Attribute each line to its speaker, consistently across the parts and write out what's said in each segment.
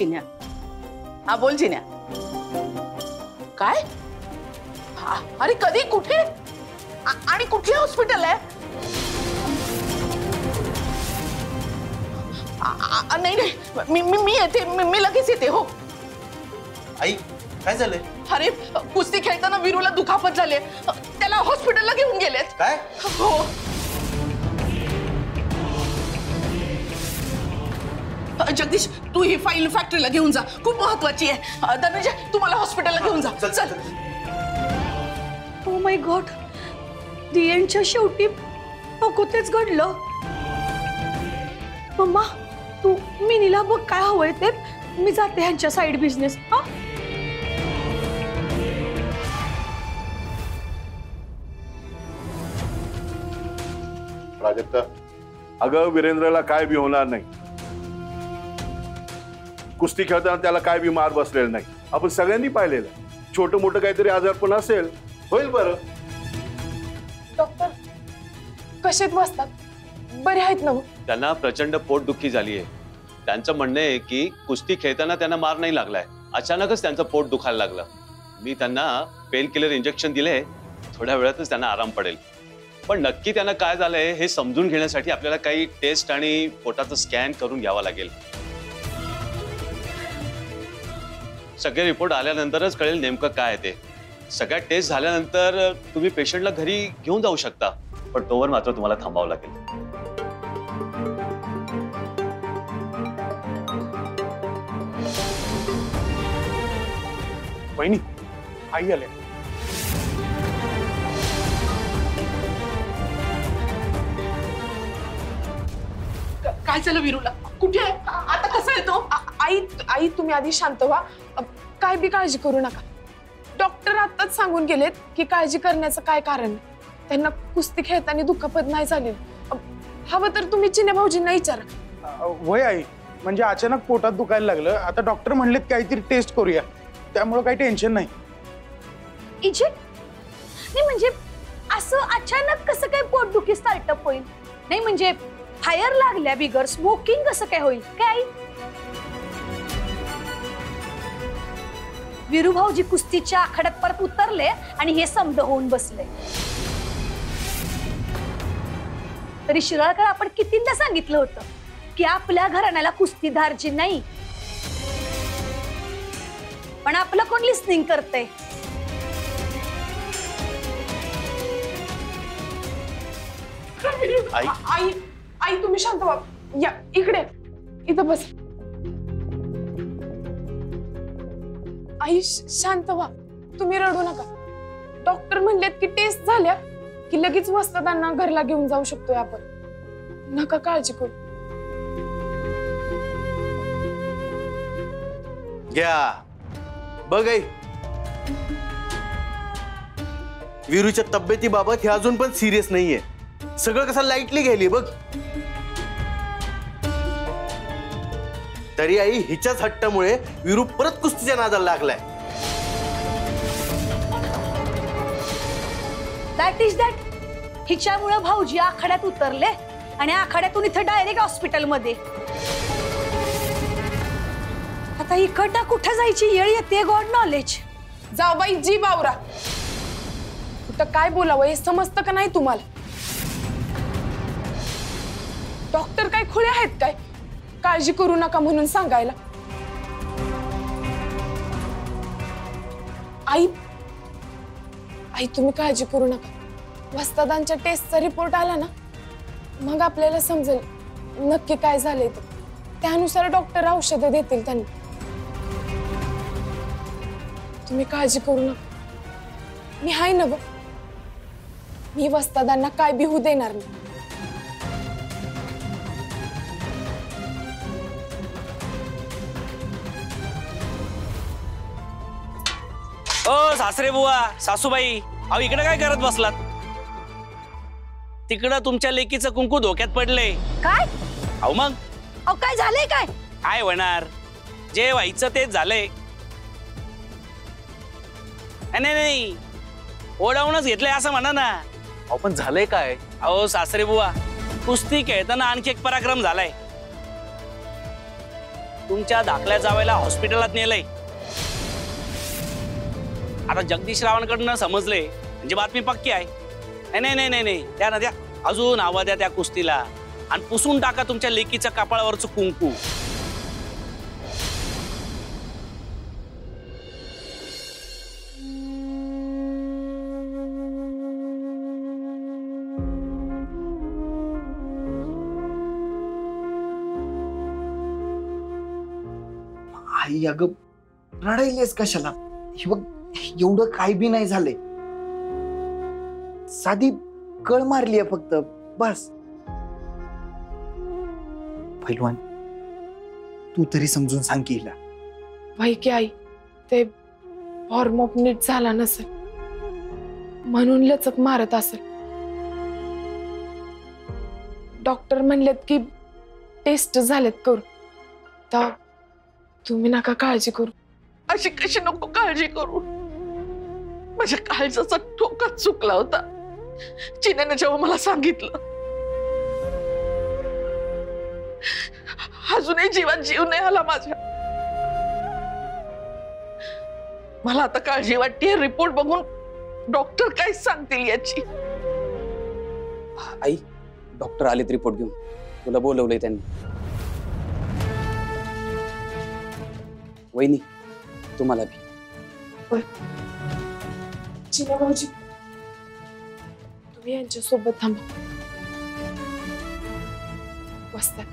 Speaker 1: चिन्या. हा बोल चिन्या. काय? अरे कधी कुठे आणि कुठले हॉस्पिटल आहे? नाही नाही मी येते, मी लगेच येते. हो
Speaker 2: आई काय झालंय?
Speaker 1: अरे कुस्ती खेळताना वीरूला दुखापत झाली, त्याला हॉस्पिटलला घेऊन गेलेत.
Speaker 2: काय?
Speaker 1: हो जगदीश, तू ही फाईल फॅक्टरीला घेऊन जा, खूप महत्वाची आहे. धनंजय तुम्हाला हॉस्पिटलला घेऊन जा. चल.
Speaker 3: ओ माय गॉड, दियांच्या शेवटी नको तेच घडलं. मम्मा तू मिनीला बघ काय हवंय ते, मी जाते ह्यांच्या साइड बिझनेस. हा
Speaker 4: प्राजक्ता, अगं वीरेंद्रला काय बी होणार नाही. कुस्ती खेळताना त्याला काय बी मार बसलेला नाही. आपण सगळ्यांनी पाहिलेलं. छोटं मोठं काहीतरी आजारपण असेल, होईल बरं.
Speaker 5: डॉक्टर कशेत बसतात? बरे आहेत ना?
Speaker 6: त्यांना प्रचंड पोटदुखी झाली आहे. त्यांचं म्हणणं आहे की कुस्ती खेळताना त्यांना मार नाही लागलाय, अचानकच त्यांचं पोट दुखायला लागलं. मी त्यांना पेन किलर इंजेक्शन दिले, थोड्या वेळातच त्यांना आराम पडेल. पण नक्की त्यांना काय झालंय हे समजून घेण्यासाठी आपल्याला काही टेस्ट आणि पोटाचं स्कॅन करून घ्यावा लागेल. सगळे रिपोर्ट आल्यानंतरच कळेल नेमकं काय ते. सगळ्या टेस्ट झाल्यानंतर तुम्ही पेशंटला घरी घेऊन जाऊ शकता, पण तोवर मात्र तुम्हाला थांबावं लागेल.
Speaker 7: वहिनी, आई आले.
Speaker 1: काय झालं वीरूला? कुठे आहे आता? कसं आहे तो?
Speaker 5: आई तुम्ही आधी शांत व्हा. काय बी काळजी करू नका. डॉक्टर आताच सांगून गेलेत की काळजी करण्याचं काय कारण. त्यांना कुस्ती खेळताना दुखापत नाही झाली. हवं तर तुम्ही चिन्या भाऊजींना विचारा.
Speaker 7: वय आई, म्हणजे अचानक पोटात दुखायला लागलं. आता डॉक्टर म्हणलेत काहीतरी टेस्ट करूया, त्यामुळे काही टेन्शन नाही.
Speaker 3: नाही म्हणजे असं अचानक कसं काय पोटदुखी स्टार्टअप होईल? नाही म्हणजे फायर लागल्या बिगर स्मोकिंग कसं काय होईल काय? वीरू भाऊजी कुस्तीच्या आखाड्यात परत उतरले आणि हे समज होऊन बसले. तरी शिराळकर आपण कितींदा सांगितलं होतं की आपल्या घराण्याला कुस्तीधारची नाही, पण आपलं कोण लिस्निंग करते?
Speaker 5: आई तुम्ही शांत व्हा. या इकडे, इथं बस. आई शांत व्हा, तुम्ही रडू नका. डॉक्टर म्हणलेत की टेस्ट झाल्या की लगेच वस्तादांना घरला घेऊन जाऊ शकतोय आपण. नका काळजी करू.
Speaker 2: घ्या बघ आई, वीरूच्या तब्येतीबाबत हे अजून पण सिरियस नाहीये. सगळं कसं लाईटली घ्यायली बघ. तरी आई हिच्याच हट्टामुळे वीरू परत कुस्तीच्या नादाला लागलाय.
Speaker 3: That is that. हिच्यामुळे भाऊजी आखाड्यात उतरले आणि आखाड्यातून इथे डायरेक्ट हॉस्पिटलमध्ये. आता इकडं कुठं जायची येळ येते गॉड नॉलेज.
Speaker 5: जाऊ बाई जी बावरा. कुठं काय बोलावं हे समजतं का नाही तुम्हाला? डॉक्टर काय खुळे आहेत काय काळजी करू नका म्हणून सांगायला? आई तुम्ही काळजी करू नका. वस्तादांच्या टेस्टचा रिपोर्ट आला ना, मग आपल्याला समजेल नक्की काय झालंय ते. त्यानुसार डॉक्टर औषधं देतील त्यांना. तुम्ही काळजी करू नका. मी हाय ना. मी वस्तादांना काय बिहू देणार नाही.
Speaker 8: ओ सासरे बुवा, सासूबाई, अहो इकडे काय करत बसलात? तिकडं तुमच्या लेकीचं कुंकू धोक्यात पडले.
Speaker 3: काय?
Speaker 8: अहो मग
Speaker 3: अहो काय झालंय? काय
Speaker 8: काय होणार? जे व्हायचं तेच झालंय. नाही ओढावूनच घेतलंय असं म्हणा ना.
Speaker 2: अहो पण झालंय काय?
Speaker 8: अहो सासरे बुवा, कुस्ती खेळताना आणखी एक पराक्रम झालाय. तुमच्या धाकल्या जावेला हॉस्पिटलात नेलंय. आता जगदीश रावांकडनं समजले म्हणजे बातमी पक्की आहे. नाही नाही नाही नाही, द्या ना द्या, अजून आवाज द्या त्या कुस्तीला आणि पुसून टाका तुमच्या लेकीच्या कपाळावरचं कुंकू.
Speaker 9: आई अगं रडायलेस कशाला? हे बघ एवढं काय बी नाही झालंय, साधी कळ मारलीये फक्त, बस. पैलवान तू तरी समजून सांग की हिला.
Speaker 5: वही की आई, ते फॉर्मअप नीट झाला नसेल म्हणून लचक मारत असेल. डॉक्टर म्हणलेत की टेस्ट झालेत करू, तर तुम्ही नका काळजी करू.
Speaker 1: अशी कशी नको काळजी करू. माझ्या काळजाचा ठोकाच चुकला होता चिन्याने जेव्हा मला सांगितलं. अजूनही जीवात जीव नाही आला माझ्या. मला आता काळजी वाटते रिपोर्ट बघून डॉक्टर काय सांगतील याची.
Speaker 10: आई डॉक्टर आलेत रिपोर्ट घेऊन, तुला बोलवलंय त्यांनी. वहिनी तुम्हाला भी.
Speaker 5: चिना भाऊजी तुम्ही यांच्या सोबत थांबा. वस्तात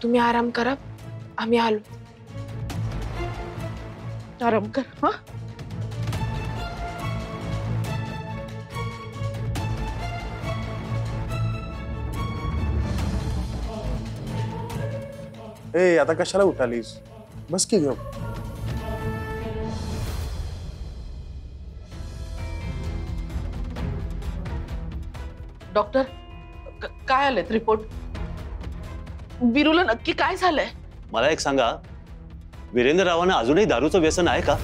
Speaker 5: तुम्ही आराम करा, आम्ही आलो.
Speaker 1: आराम कर. हा
Speaker 7: ए आता कशाला उठालीस? बस की घेऊ.
Speaker 1: डॉक्टर काय आलेत रिपोर्ट? बिरूला नक्की काय झालंय?
Speaker 6: मला एक सांगा, वीरेंद्र रावांना अजूनही दारूचं व्यसन आहे का?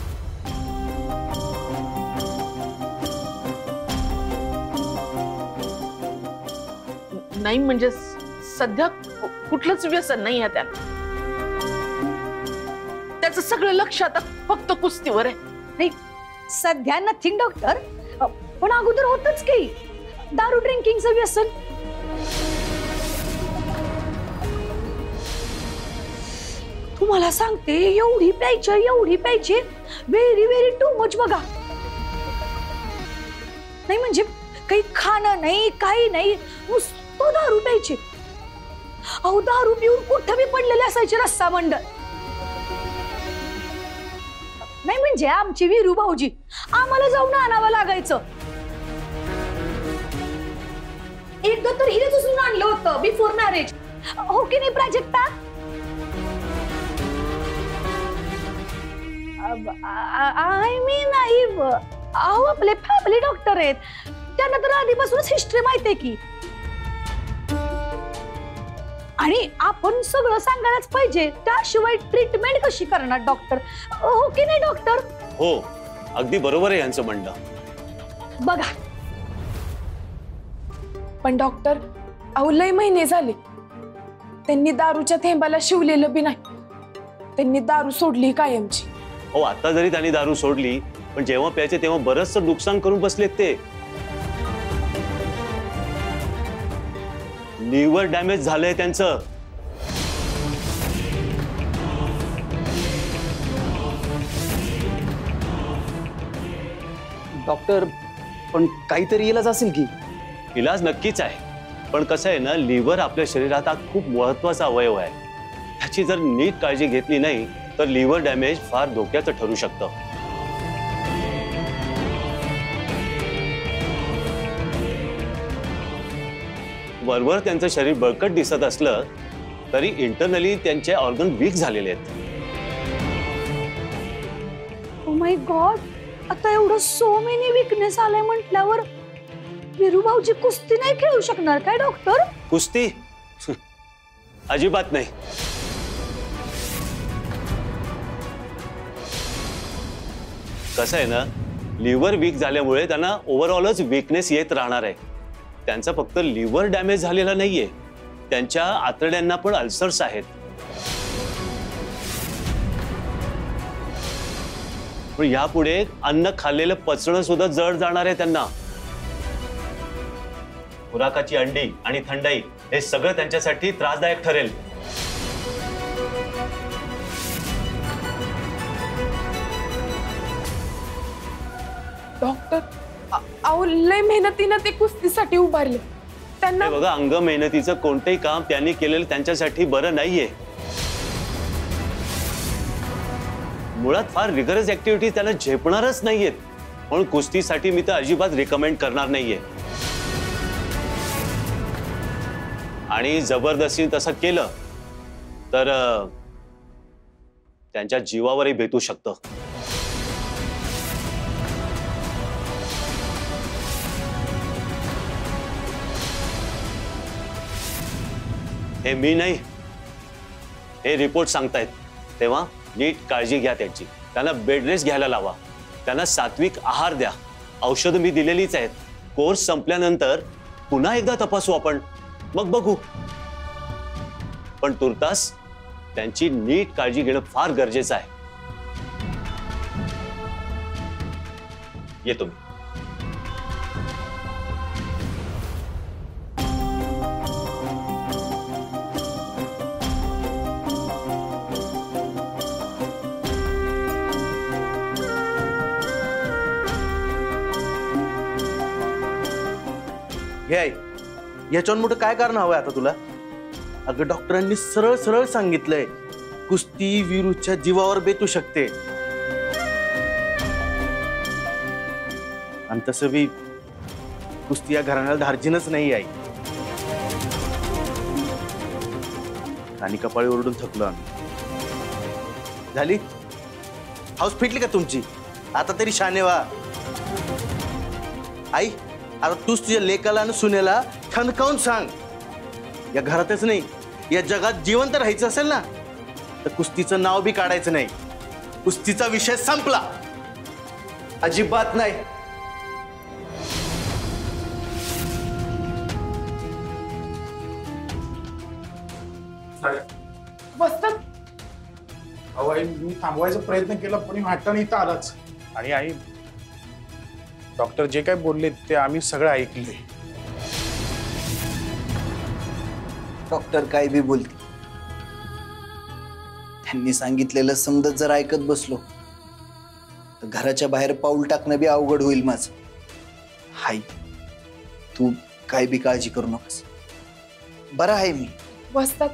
Speaker 1: नाही म्हणजे सध्या कुठलंच व्यसन नाही आहे त्याला. त्याचं सगळं लक्ष आता फक्त कुस्तीवर आहे.
Speaker 3: नाही सध्या नथिंग डॉक्टर, पण अगोदर होतच की दारू ड्रिंकिंगचं व्यसन. तुम्हाला सांगते एवढी प्यायची व्हेरी व्हेरी टू मच बघा. नाही म्हणजे काही खाणं नाही काही नाही, नुसतं दारू प्यायची. अहो दारू पिऊन कुठं बी पडलेले असायचे रस्सा मंडळ. नाही म्हणजे आमची वीरू भाऊजी आम्हाला जाऊन आणावं लागायचं. एकदा तर हिरेच उचलून आणलं होतं बिफोर मॅरेज. हो की नाही प्राजक्ता? आय मीन आई, अहो आपले फॅमिली डॉक्टर आहेत, त्यांना तर आधीपासूनच हिस्ट्री माहिती आहे की. आणि आपण सगळं सांगायलाच पाहिजे, त्याशिवाय ट्रीटमेंट कशी करणार डॉक्टर? हो की नाही डॉक्टर?
Speaker 6: हो अगदी बरोबर आहे यांचं म्हणणं.
Speaker 3: बघा
Speaker 5: पण डॉक्टर अहो लय महिने झाले त्यांनी दारूच्या थेंबाला शिवलेलं बी नाही. त्यांनी दारू सोडली कायमची.
Speaker 6: हो आता जरी त्यांनी दारू सोडली, पण जेव्हा प्यायचे तेव्हा बरंचसं नुकसान करून बसलेत ते. लिव्हर डॅमेज झालंय त्यांचं.
Speaker 10: डॉक्टर पण काहीतरी इलाज असेल की?
Speaker 6: इलाज नक्कीच आहे, पण कसं आहे ना, लिव्हर आपल्या शरीरात हा खूप महत्वाचा अवयव आहे. त्याची जर नीट काळजी घेतली नाही तर लिव्हर डॅमेज फार धोक्याचं ठरू शकतं. वरवर त्यांचं शरीर बळकट दिसत असलं तरी इंटरनली त्यांचे ऑर्गन वीक झालेले आहेत.
Speaker 3: ओ माय गॉड, आता एवढं सो मेनी वीकनेस आलाय म्हटल्यावर वीरू भाऊजी कुस्ती नाही खेळू शकणार काय डॉक्टर?
Speaker 6: कुस्ती अजिबात नाही. कसं आहे ना, लिव्हर वीक झाल्यामुळे त्यांना ओव्हरऑलच वीकनेस येत राहणार आहे. त्यांचा फक्त लिव्हर डॅमेज झालेला नाहीये, त्यांच्या आतड्यांना पण अल्सर्स आहेत. पण यापुढे अन्न खाल्लेलं पचणं सुद्धा जड जाणार आहे त्यांना. खुराकाची अंडी आणि थंडाई हे सगळं त्यांच्यासाठी त्रासदायक ठरेल.
Speaker 5: डॉक्टर अहो लय मेहनतीनं ते कुस्तीसाठी उभारले. त्यांना
Speaker 6: हे बघा, अंग मेहनतीचं कोणतंही काम त्यांनी केलेलं त्यांच्यासाठी बरं नाहीये. मुळात फार रिगरस ऍक्टिव्हिटी त्याला झेपणारच नाहीयेत. म्हणून कुस्तीसाठी मी तर अजिबात रिकमेंड करणार नाहीये. आणि जबरदस्ती तसं केलं तर त्यांच्या जीवावरही बेतू शकतं. हे मी नाही, हे रिपोर्ट सांगतायत. तेव्हा नीट काळजी घ्या त्यांची. त्यांना बेड रेस्ट घ्यायला लावा. त्यांना सात्विक आहार द्या. औषधं मी दिलेलीच आहेत. कोर्स संपल्यानंतर पुन्हा एकदा तपासू आपण, मग बघू. पण तुर्तास त्यांची नीट काळजी घेणं फार गरजेचं आहे. येतो मी.
Speaker 2: हे आई, याच्यावर मोठं काय कारण हवंय आता तुला? अगं डॉक्टरांनी सरळ सरळ सांगितलंय, कुस्ती वीरूच्या जीवावर बेतू शकते. आणि तसं बी कुस्ती या घराण्याला धार्जिनच नाही आई. आणि कपाळी ओरडून थकलो आम्ही. झाली हाऊस फिटली का तुमची? आता तरी शाने व्हा. आई, आता तूच तुझ्या लेकाला आणि सुनेला ठणकावून सांग, या घरातच नाही या जगात जिवंत राहायचं असेल ना तर कुस्तीचं नाव बी काढायचं नाही. कुस्तीचा विषय संपला.
Speaker 9: अजिबात नाही.
Speaker 5: वसंत
Speaker 7: अहो आई, मी थांबवायचा प्रयत्न केला पण हट्टाने इथं आलाच. आणि आई, डॉक्टर जे काय बोलले ते आम्ही सगळं ऐकले.
Speaker 9: डॉक्टर काय बी बोलते. त्यांनी सांगितलेलं समजत जर ऐकत बसलो तर घराच्या बाहेर पाऊल टाकणं बी अवघड होईल माझं. हाय, तू काय बी काळजी करू नकोस. बरं आहे मी.
Speaker 5: वसंत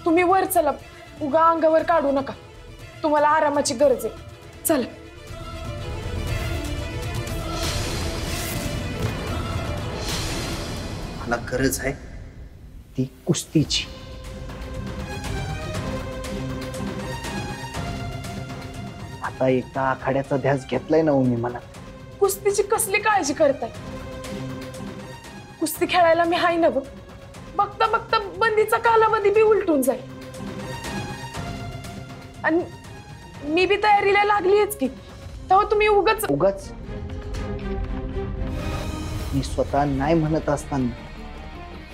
Speaker 5: तुम्ही वर चला, उगा अंगावर काढू नका. तुम्हाला आरामाची गरज आहे. चला.
Speaker 9: मला गरज आहे ती कुस्तीची. आता एका आखाड्याचा ध्यास घेतलाय ना मी मनात.
Speaker 5: कुस्तीची कसली काळजी करताय? कुस्ती खेळायला मी हाय ना बघ. बघता बघता बंदीचा कालावधी बी उलटून जाईल. आणि मी बी तयारीला लागलीच की. तेव्हा तुम्ही उगाच
Speaker 9: उगाच मी स्वतः नाही म्हणत असताना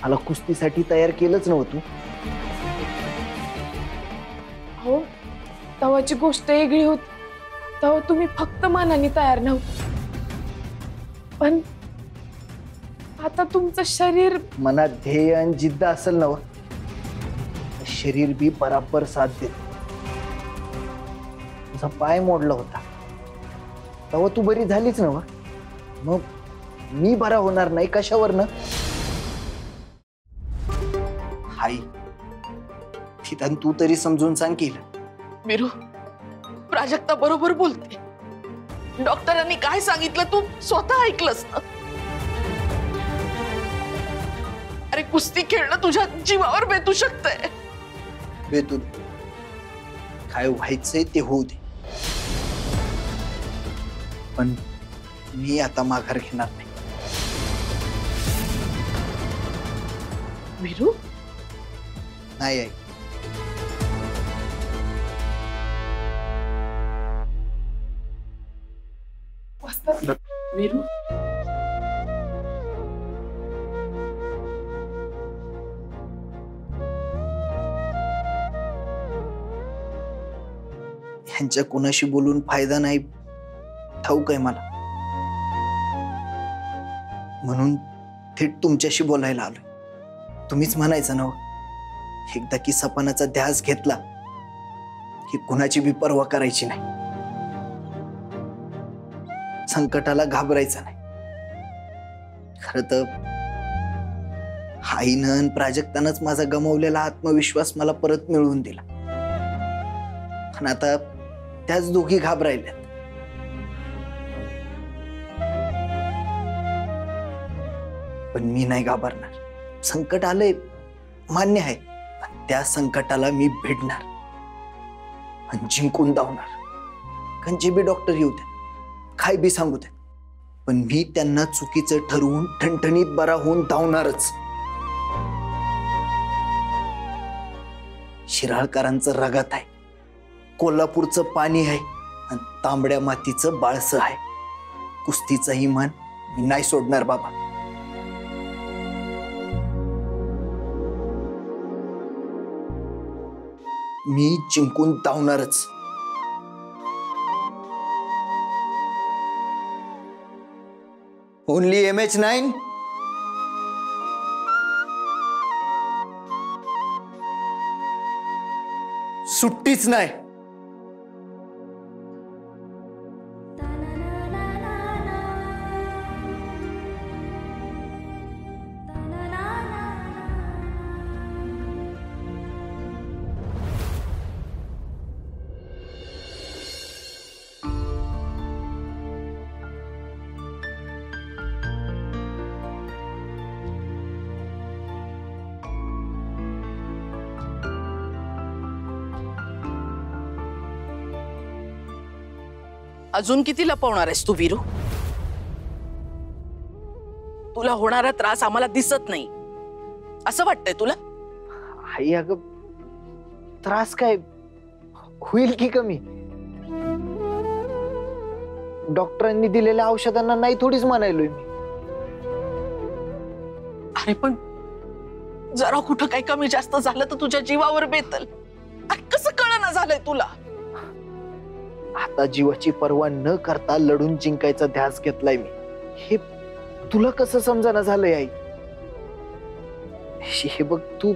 Speaker 9: मला कुस्तीसाठी तयार केलंच नव्हतं.
Speaker 5: हो, तेव्हाची गोष्ट वेगळी होती. तेव्हा तुम्ही फक्त मनाने तयार नव्हते. पण आता तुमचं शरीर,
Speaker 9: मनात ध्येय आणि जिद्द असेल ना, शरीर बी बराबर साथ देत. तुझा पाय मोडला होता तेव्हा तू बरी झालीच ना, मग मी बरा होणार नाही कशावरनं? हाय, तिथं तू तरी समजून सांग की.
Speaker 1: वीरू, प्राजक्ता बरोबर बोलते. डॉक्टरांनी काय सांगितलं तू स्वतः ऐकलंस ना? अरे कुस्ती खेळणं तुझ्या जीवावर बेतू शकतंय.
Speaker 9: बेतू काय व्हायचंय ते होऊ दे, पण मी आता माघार घेणार नाही.
Speaker 1: वीरू,
Speaker 9: नाही आई.
Speaker 1: वीरू,
Speaker 9: ह्यांच्या कोणाशी बोलून फायदा नाही ठाऊक आहे मला, म्हणून थेट तुमच्याशी बोलायला आलोय. तुम्हीच म्हणायचं ना, एकदा की सपनाचा ध्यास घेतला की कुणाची बी पर्वा करायची नाही, संकटाला घाबरायचं नाही. खरं तर आईनं आणि प्राजक्तानंच माझा गमावलेला आत्मविश्वास मला परत मिळवून दिला, पण आता त्याच दोघी घाबरायल्यात. पण मी नाही घाबरणार. संकट आलंय मान्य आहे, पण त्या संकटाला मी भिडणार आणि जिंकून धावणार. कंचे बी डॉक्टर येऊ द्या, काय बी सांगू द्या, पण मी त्यांना चुकीचं ठरवून ठणठणीत बरा होऊन धावणारच. शिराळकरांचं रगात आहे, कोल्हापूरचं पाणी आहे आणि तांबड्या मातीचं बाळसं आहे. कुस्तीचा इमान मी नाही सोडणार बाबा. मी जिंकून धावणारच. Only MH9. सुट्टीच नाही.
Speaker 1: अजून किती लपवणार आहेस तू वीरू? तुला होणारा त्रास आम्हाला दिसत नाही असं वाटतंय तुला?
Speaker 9: आई अगं, त्रास काय होईल की कमी? डॉक्टरांनी दिलेल्या औषधांना नाही थोडीच म्हणायलोय मी.
Speaker 1: अरे पण जरा कुठं काही कमी जास्त झालं तर तुझ्या जीवावर बेतल. कसं कळना झालंय तुला?
Speaker 9: आता जीवाची पर्वा न करता लढून जिंकायचा ध्यास घेतलाय मी. हे तुला कसं समजना झालंय आई? हे बघ, तू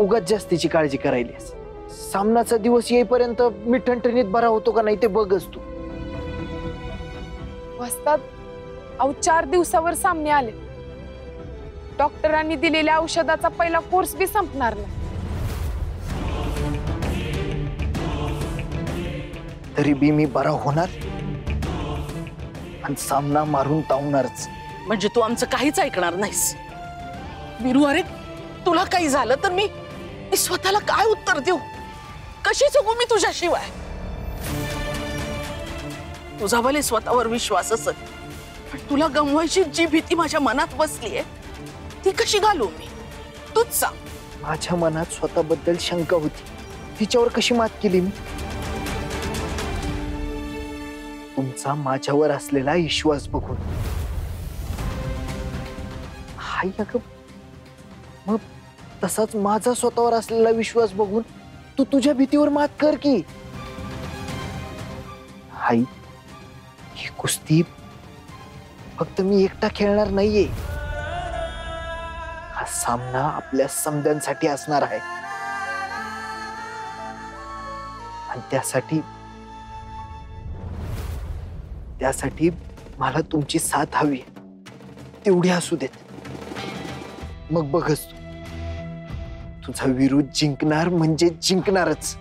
Speaker 9: उगाच जास्तीची काळजी करायलीस. सामनाचा दिवस येईपर्यंत मी ठणठणीत बरा होतो का नाही ते बघच तू.
Speaker 5: वस्ताद, अहो 4 दिवसावर सामने आले. डॉक्टरांनी दिलेल्या औषधाचा पहिला कोर्स बी संपणार नाही.
Speaker 9: तरी बी मी बरा होणार आणि सामना मारून धावणारच.
Speaker 1: म्हणजे तू आमचं काहीच ऐकणार नाहीस वीरू? अरे तुला काही झालं तर मी स्वतःला काय उत्तर देऊ? कशी जगू मी तुझ्याशिवाय? तुझा भले स्वतःवर विश्वास असत, पण तुला गमवायची जी भीती माझ्या मनात बसलीये ती कशी घालू मी? तूच सांग.
Speaker 9: माझ्या मनात स्वतःबद्दल शंका होती, तिच्यावर कशी मात केली मी? तुमचा माझ्यावर असलेला विश्वास बघून. हाय अगं, मग तसाच माझा स्वतःवर असलेला विश्वास बघून तू तुझ्या भीतीवर मात कर की. हाय, ही कुस्ती फक्त मी एकटा खेळणार नाहीये. हा सामना आपल्या समद्यांसाठी असणार आहे आणि त्यासाठी मला तुमची साथ हवी. तेवढी असू देत. मग बघच तुझा वीरू जिंकणार म्हणजे जिंकणारच.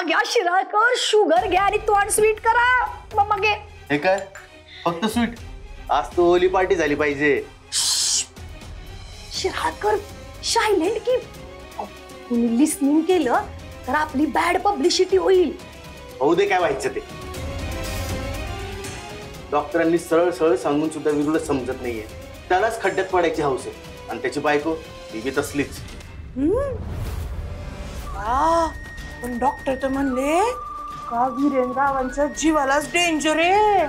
Speaker 3: घ्या शिराळकर, शुगर घ्या आणि तोंड स्वीट करा. मग घे.
Speaker 2: हे काय फक्त स्वीट? आज तो होली पार्टी झाली पाहिजे.
Speaker 3: शिराळकर सायलेंट की. कुणी लिस्निंग केलं तर आपली बॅड पब्लिसिटी होईल.
Speaker 2: होऊ दे, काय व्हायचं ते. डॉक्टरांनी सरळ सरळ सांगून सुद्धा वीरूला समजत नाहीये. त्यालाच खड्ड्यात पडायची हौस आहे आणि त्याची बायको ती बी तसलीच.
Speaker 5: पण डॉक्टर तर म्हणले का वीरेंद्रावांच्या जीवालाच डेंजर आहे.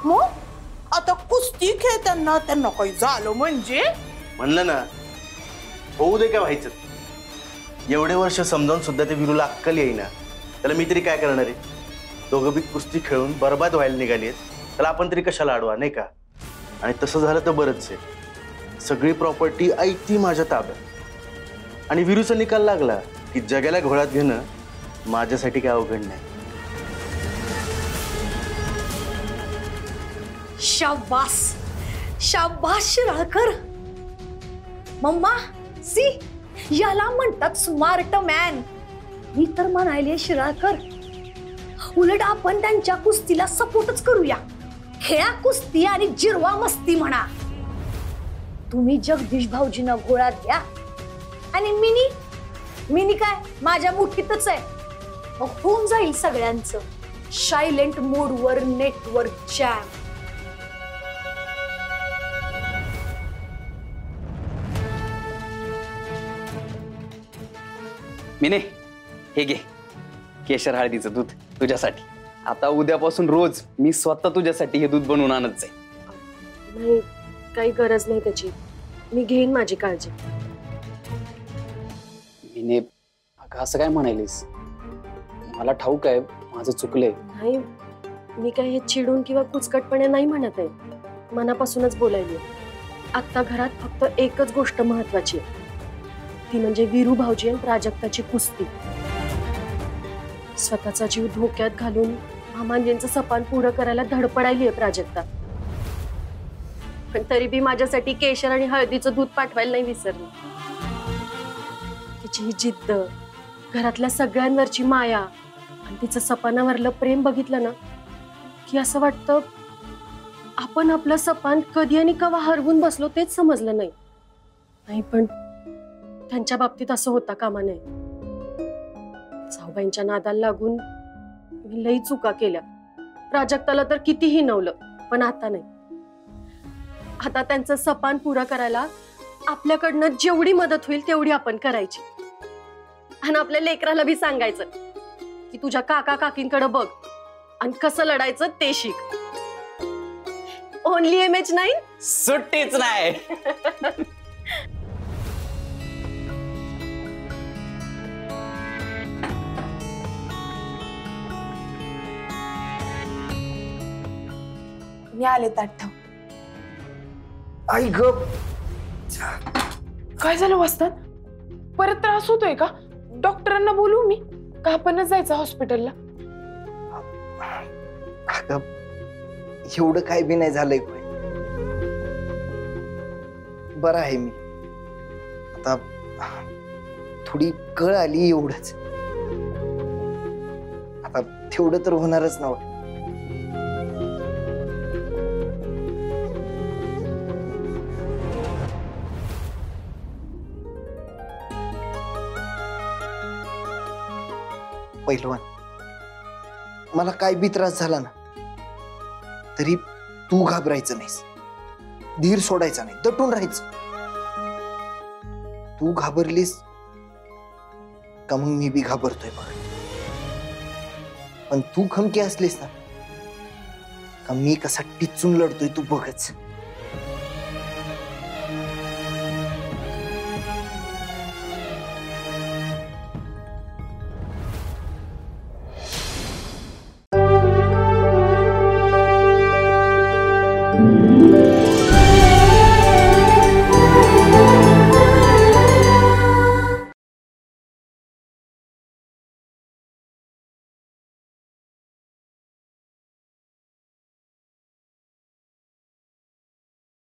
Speaker 5: मग आता कुस्ती खेळताना त्यांना काही झालं म्हणजे?
Speaker 2: म्हणलं ना, होऊ दे काय व्हायचं. एवढे वर्ष समजावून सुद्धा ते विरूला अक्कल येईना. त्याला मी तरी काय करणार आहे? दोघं बी कुस्ती खेळून बरबाद व्हायला निघाली आहेत, त्याला आपण तरी कशाला अडवा, नाही का? आणि तसं झालं तर बरंच आहे. सगळी प्रॉपर्टी ऐकती माझ्या ताब्यात. आणि विरूचा निकाल लागला की जगाला घोळ्यात घेणं माझ्यासाठी काय अवघड नाही.
Speaker 3: शाबास शाबास शिराळकर. मम्मा सी, याला म्हणतात स्मार्ट मॅन. मी तर म्हणायले शिराळकर, उलट आपण त्यांच्या कुस्तीला सपोर्टच करूया. खेळा कुस्ती आणि जिरवा मस्ती म्हणा. तुम्ही जगदीश भाऊजींना घोळ्यात द्या आणि मिनी काय माझ्या मुठीतच आहे. मग होऊन जाईल सगळ्यांचं सायलेंट मोडवर नेटवर्क जॅम.
Speaker 10: मिने, हे घे केशर हळदीचं दूध तुझ्यासाठी. आता उद्यापासून रोज मी स्वतः तुझ्यासाठी हे दूध बनवून आणत जाईल.
Speaker 11: नाही, काही गरज नाही त्याची. मी घेईन माझी काळजी.
Speaker 10: मिने, अगं असं काय म्हणालीस? मला ठाऊक आहे माझं चुकलंय.
Speaker 11: नाही, मी काय हे चिडून किंवा कुचकटपणे नाही म्हणत आहे. मनापासूनच बोलायली. आता घरात फक्त एकच गोष्ट महत्वाची आहे, ती म्हणजे वीरू भाऊजी आणि प्राजक्ताची कुस्ती. स्वतःचा जीव धोक्यात घालून मामांजींचं सपान पुरं करायला धडपडायली आहे प्राजक्ता. पण तरी बी माझ्यासाठी केशर आणि हळदीचं दूध पाठवायला नाही विसरली. तिची ही जिद्द, घरातल्या सगळ्यांवरची माया आणि तिचं सपानावरलं प्रेम बघितलं ना की असं वाटतं आपण आपलं सपान कधी आणि केव्हा हरवून बसलो तेच समजलं नाही. पण त्यांच्या बाबतीत असं होता कामा नये. साऊबाईंच्या नादाला लागून मी लई चुका केल्या. प्राजक्ताला तर कितीही नवलं, पण आता नाही. आता त्यांचं सपान पुरं करायला आपल्याकडनं जेवढी मदत होईल तेवढी आपण करायची. आणि आपल्या लेकराला बी सांगायचं की तुझ्या काका काकींकडे बघ आणि कसं लढायचं ते शिक. ओनली MH9
Speaker 10: सुट्टीच नाही.
Speaker 5: मी आले ताठ.
Speaker 9: आई ग,
Speaker 5: काय झालं वस्तात? परत त्रास होतोय का? डॉक्टरांना बोलू मी का आपणच जायचं हॉस्पिटलला?
Speaker 9: अगं एवढं काय बी नाही झालंय. बरं आहे मी. आता थोडी कळ आली एवढंच. आता तेवढं तर होणारच नव्हतं. पहिलवान, मला काय बी त्रास झाला ना तरी तू घाबरायचं नाहीस, धीर सोडायचा नाही, दटून राहायचं. तू घाबरलीस का मग मी बी घाबरतोय बघ. पण तू खमकी असलीस ना का मी कसा टिचून लढतोय तू बघच.